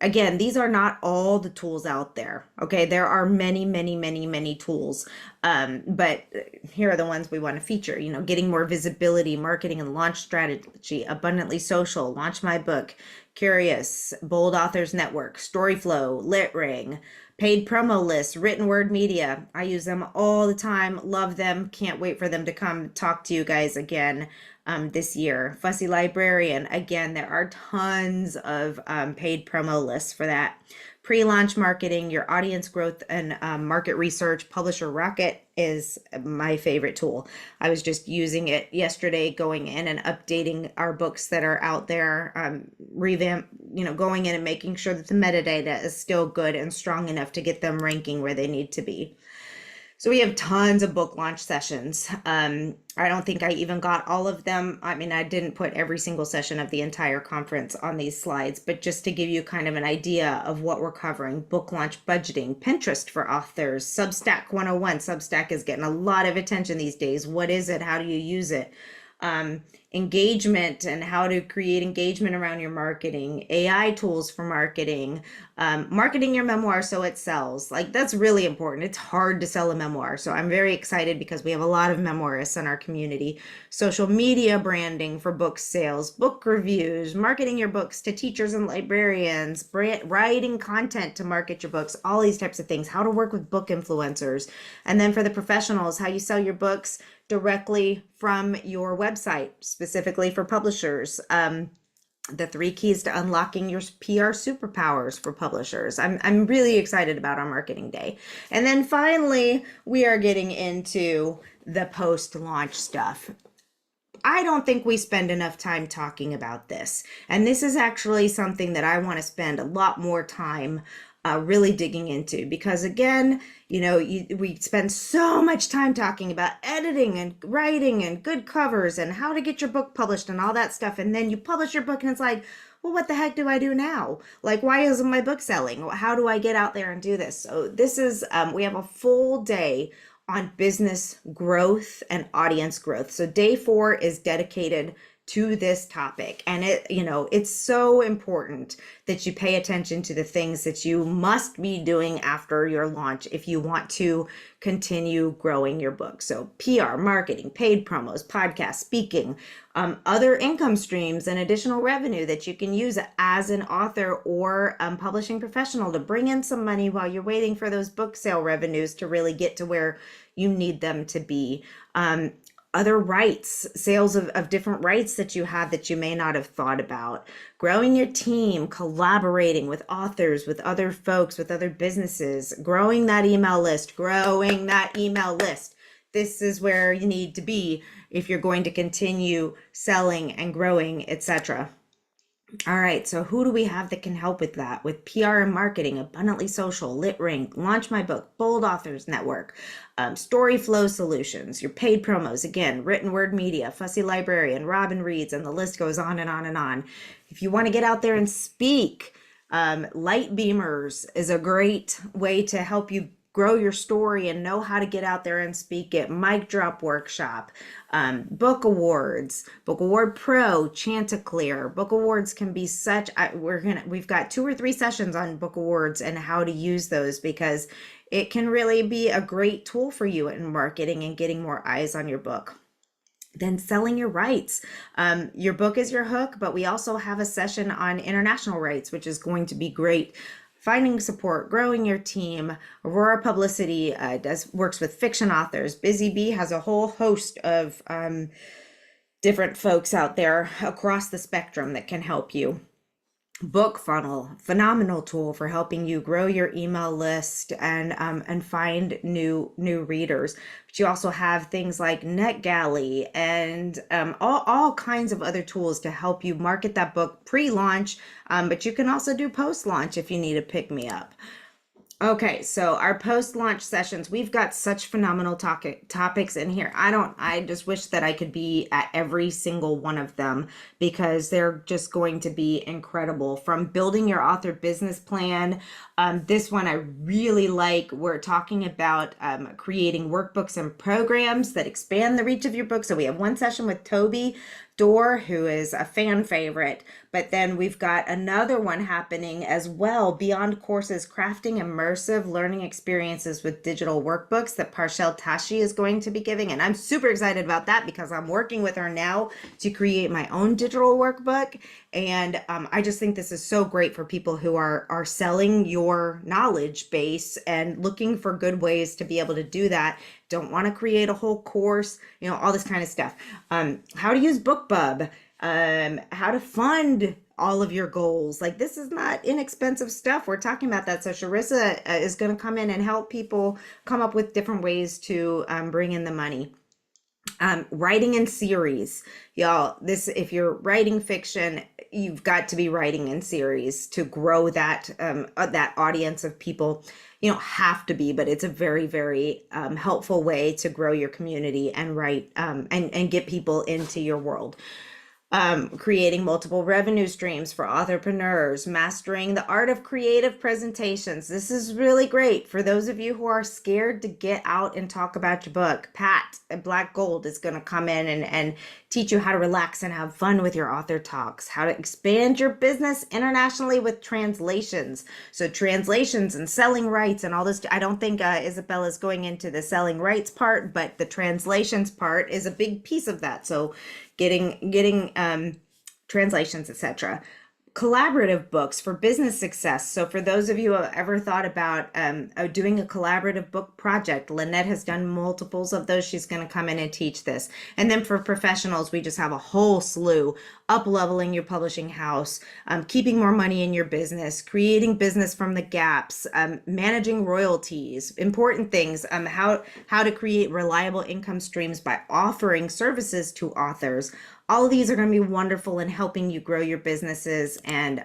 Again, these are not all the tools out there. Okay, there are many tools, but here are the ones we want to feature. Getting more visibility, marketing and launch strategy, Abundantly Social, Launch My Book, Curious, Bold Authors Network, Storyflow, Lit Ring, Paid promo lists, written word media. I use them all the time. Love them. Can't wait for them to come talk to you guys again this year. Fussy Librarian. Again, there are tons of paid promo lists for that. Pre-launch marketing, your audience growth and market research. Publisher Rocket is my favorite tool. I was just using it yesterday, going in and updating our books that are out there, revamp, going in and making sure that the metadata is still good and strong enough to get them ranking where they need to be. So we have tons of book launch sessions. I don't think I even got all of them. I mean, I didn't put every single session of the entire conference on these slides, but just to give you kind of an idea of what we're covering: book launch budgeting, Pinterest for authors, Substack 101. Substack is getting a lot of attention these days. What is it? How do you use it? Engagement and how to create engagement around your marketing, AI tools for marketing, marketing your memoir so it sells. Like, that's really important. It's hard to sell a memoir. So I'm very excited because we have a lot of memoirists in our community. Social media branding for book sales, book reviews, marketing your books to teachers and librarians, writing content to market your books, all these types of things, how to work with book influencers. And then for the professionals, how you sell your books directly from your website, specifically for publishers. The 3 keys to unlocking your PR superpowers for publishers. I'm really excited about our marketing day. And then finally, we are getting into the post-launch stuff. I don't think we spend enough time talking about this. And this is actually something that I want to spend a lot more time really digging into, because again, we spend so much time talking about editing and writing and good covers and how to get your book published and all that stuff. And then you publish your book and it's like, well, what the heck do I do now? Like, why isn't my book selling? How do I get out there and do this? So this is, we have a full day on business growth and audience growth. So day 4 is dedicated to this topic. And it's so important that you pay attention to the things that you must be doing after your launch if you want to continue growing your book. So PR, marketing, paid promos, podcast, speaking, other income streams and additional revenue that you can use as an author or publishing professional to bring in some money while you're waiting for those book sale revenues to really get to where you need them to be. Other rights, sales of different rights that you have that you may not have thought about, growing your team, collaborating with authors, with other folks, with other businesses, growing that email list. This is where you need to be if you're going to continue selling and growing, etc. All right, so who do we have that can help with that? With PR and marketing, Abundantly Social, LitRank, Launch My Book, Bold Authors Network, Story Flow Solutions, your paid promos, again, Written Word Media, Fussy Librarian, Robin Reads, and the list goes on and on and on. If you want to get out there and speak, Light Beamers is a great way to help you grow your story and know how to get out there and speak it. Mic Drop Workshop, Book Awards, Book Award Pro, Chanticleer. Book Awards can be such, we've got 2 or 3 sessions on Book Awards and how to use those, because it can really be a great tool for you in marketing and getting more eyes on your book. Then selling your rights. Your book is your hook, but we also have a session on international rights, which is going to be great. Finding support, growing your team. Aurora Publicity works with fiction authors. Busy Bee has a whole host of different folks out there across the spectrum that can help you. Book Funnel, phenomenal tool for helping you grow your email list and find new readers. But you also have things like NetGalley and all kinds of other tools to help you market that book pre-launch. But you can also do post-launch if you need a pick-me-up. Okay, so our post-launch sessions, we've got such phenomenal topics in here. I just wish that I could be at every single one of them, because they're just going to be incredible. From building your author business plan, this one I really like. We're talking about creating workbooks and programs that expand the reach of your book. So we have one session with Toby door, who is a fan favorite. But then we've got another one happening as well, Beyond Courses, Crafting Immersive Learning Experiences with Digital Workbooks, that Parshell Tashi is going to be giving. And I'm super excited about that because I'm working with her now to create my own digital workbook. And I just think this is so great for people who are selling your knowledge base and looking for good ways to be able to do that. Don't want to create a whole course, all this kind of stuff. How to use BookBub, how to fund all of your goals. Like, this is not inexpensive stuff. We're talking about that. So Sharissa is going to come in and help people come up with different ways to bring in the money. Writing in series, y'all. This, if you're writing fiction, you've got to be writing in series to grow that that audience of people. You don't have to be, but it's a very, very helpful way to grow your community and write and get people into your world. Creating multiple revenue streams for entrepreneurs, mastering the art of creative presentations. This is really great for those of you who are scared to get out and talk about your book. Pat at Black Gold is going to come in and teach you how to relax and have fun with your author talks, how to expand your business internationally with translations. So translations and selling rights and all this. I don't think Isabella is going into the selling rights part, but the translations part is a big piece of that. So getting translations, etc. Collaborative books for business success. So for those of you who have ever thought about doing a collaborative book project, Lynette has done multiples of those. She's going to come in and teach this. And then for professionals, we just have a whole slew: up-leveling your publishing house, keeping more money in your business, creating business from the gaps, managing royalties, important things, how to create reliable income streams by offering services to authors. All of these are going to be wonderful in helping you grow your businesses and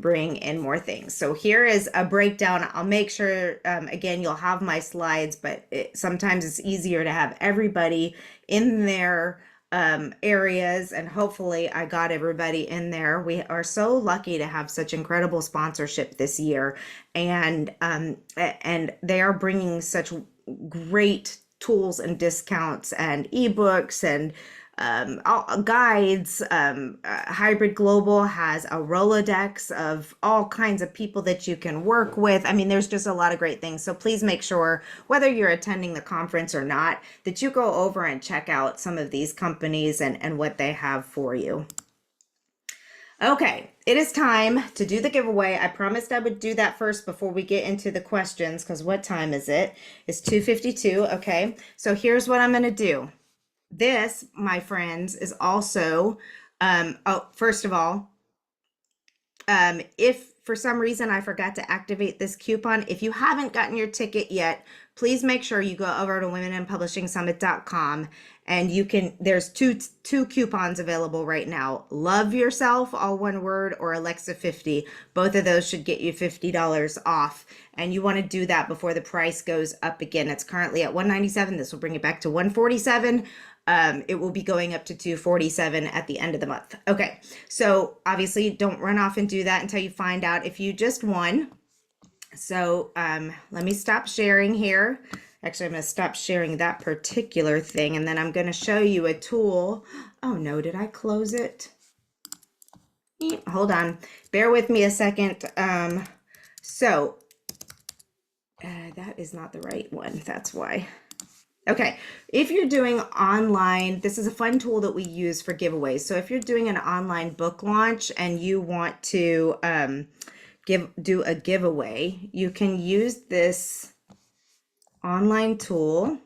bring in more things. So here is a breakdown. I'll make sure, again, you'll have my slides, but sometimes it's easier to have everybody in their areas, and hopefully I got everybody in there. We are so lucky to have such incredible sponsorship this year, and they are bringing such great tools and discounts and ebooks and guides. Hybrid Global has a Rolodex of all kinds of people that you can work with. I mean, there's just a lot of great things. So please make sure, whether you're attending the conference or not, that you go over and check out some of these companies and what they have for you. Okay, it is time to do the giveaway. I promised I would do that first before we get into the questions, because what time is it? It's 2:52. Okay, so here's what I'm going to do. This, my friends, is also, first of all, if for some reason I forgot to activate this coupon, if you haven't gotten your ticket yet, please make sure you go over to womeninpublishingsummit.com, and you can, there's two coupons available right now. Love Yourself, all one word, or Alexa 50. Both of those should get you $50 off. And you want to do that before the price goes up again. It's currently at $197. This will bring it back to $147. It will be going up to $247 at the end of the month. Okay, so obviously don't run off and do that until you find out if you just won. So let me stop sharing here. Actually, I'm going to stop sharing that particular thing, and then I'm going to show you a tool. Oh no, did I close it? Hold on. Bear with me a second. That is not the right one. That's why. Okay, if you're doing online, this is a fun tool that we use for giveaways. So if you're doing an online book launch and you want to do a giveaway, you can use this online tool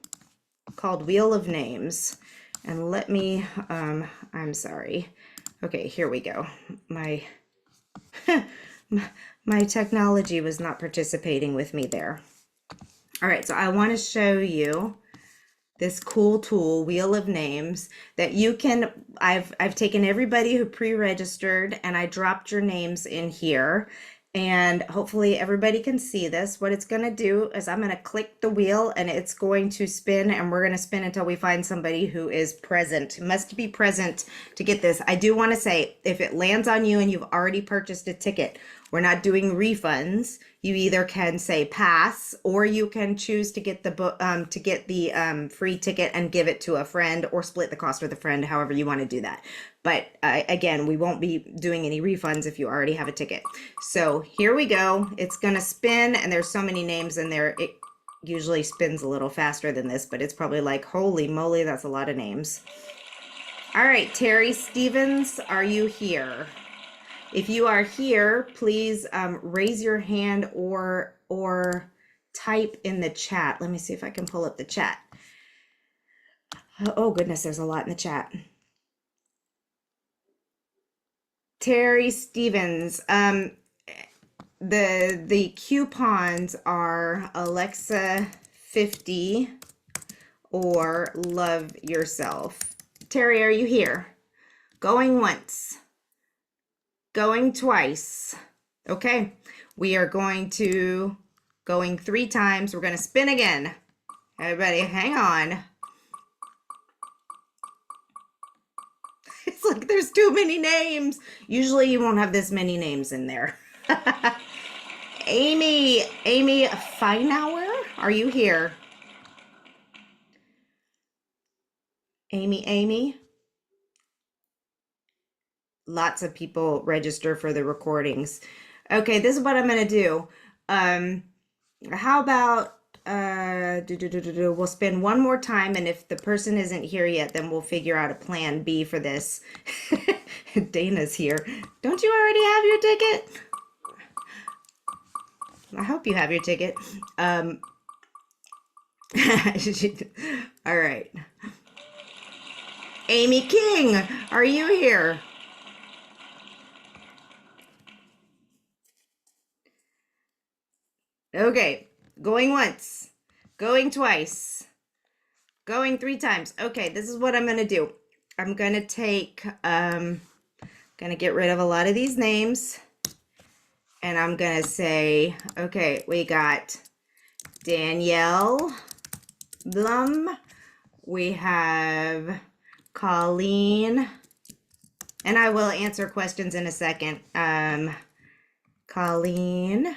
called Wheel of Names. And let me, I'm sorry. Okay, here we go. My technology was not participating with me there. All right, so I want to show you this cool tool, Wheel of Names, that you can, I've taken everybody who pre-registered and I dropped your names in here, and hopefully everybody can see this. What it's going to do is I'm going to click the wheel and it's going to spin, and we're going to spin until we find somebody who is present. Must be present to get this. I do want to say, if it lands on you and you've already purchased a ticket, We're not doing refunds. You either can say pass, or you can choose to get the book, to get the free ticket and give it to a friend, or split the cost with a friend, however you want to do that. But again, we won't be doing any refunds if you already have a ticket. So here we go. It's gonna spin, and there's so many names in there. It usually spins a little faster than this, but it's probably like, holy moly, that's a lot of names. All right, Terry Stevens, are you here? If you are here, please raise your hand or type in the chat. Let me see if I can pull up the chat. Oh goodness, there's a lot in the chat. Terry Stevens, the coupons are Alexa 50 or Love Yourself. Terry, are you here? Going once. Going twice. Okay, we are going 3 times. We're going to spin again. Everybody, hang on. It's like there's too many names. Usually you won't have this many names in there. Amy Feinauer, are you here? Amy? Lots of people register for the recordings. Okay, this is what I'm going to do. How about we'll spin one more time, and if the person isn't here yet, then we'll figure out a plan B for this. Dana's here. Don't you already have your ticket? I hope you have your ticket. All right. Amy King, are you here? Okay, going once, going twice, going 3 times. Okay, this is what I'm gonna do. I'm gonna take, gonna get rid of a lot of these names, and I'm gonna say, okay, we got Danielle Blum, we have Colleen, and I will answer questions in a second. Colleen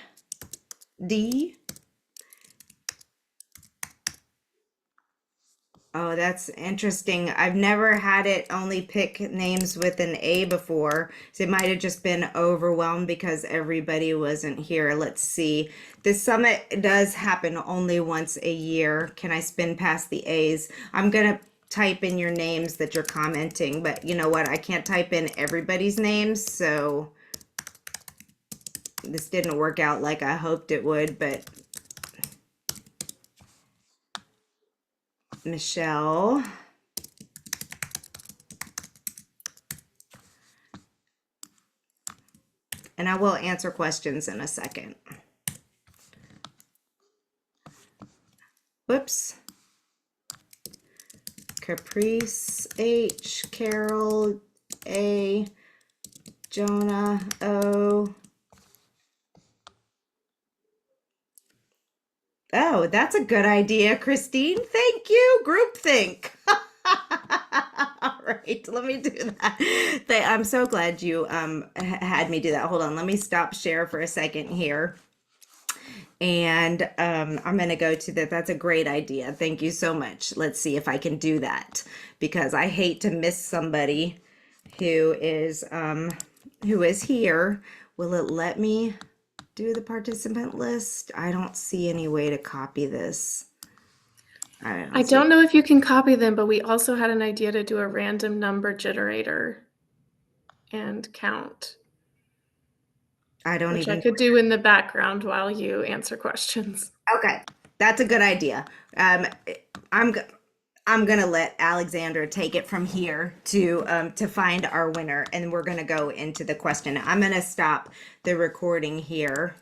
D. Oh, that's interesting. I've never had it only pick names with an A before. So it might have just been overwhelmed because everybody wasn't here. Let's see. The summit does happen only once a year. Can I spin past the A's? I'm going to type in your names that you're commenting, but you know what? I can't type in everybody's names, so this didn't work out like I hoped it would, but Michelle. And I will answer questions in a second. Whoops. Caprice H, Carol A, Jonah O. Oh, that's a good idea, Christine. Thank you. Groupthink. All right, let me do that. I'm so glad you had me do that. Hold on, let me stop share for a second here. And I'm going to go to that. That's a great idea. Thank you so much. Let's see if I can do that, because I hate to miss somebody who is here. Will it let me do the participant list? I don't see any way to copy this. I don't know if you can copy them, but we also had an idea to do a random number generator and count. Which I could do in the background while you answer questions. Okay, that's a good idea. I'm gonna let Alexandra take it from here to find our winner, and we're gonna go into the question. I'm gonna stop the recording here.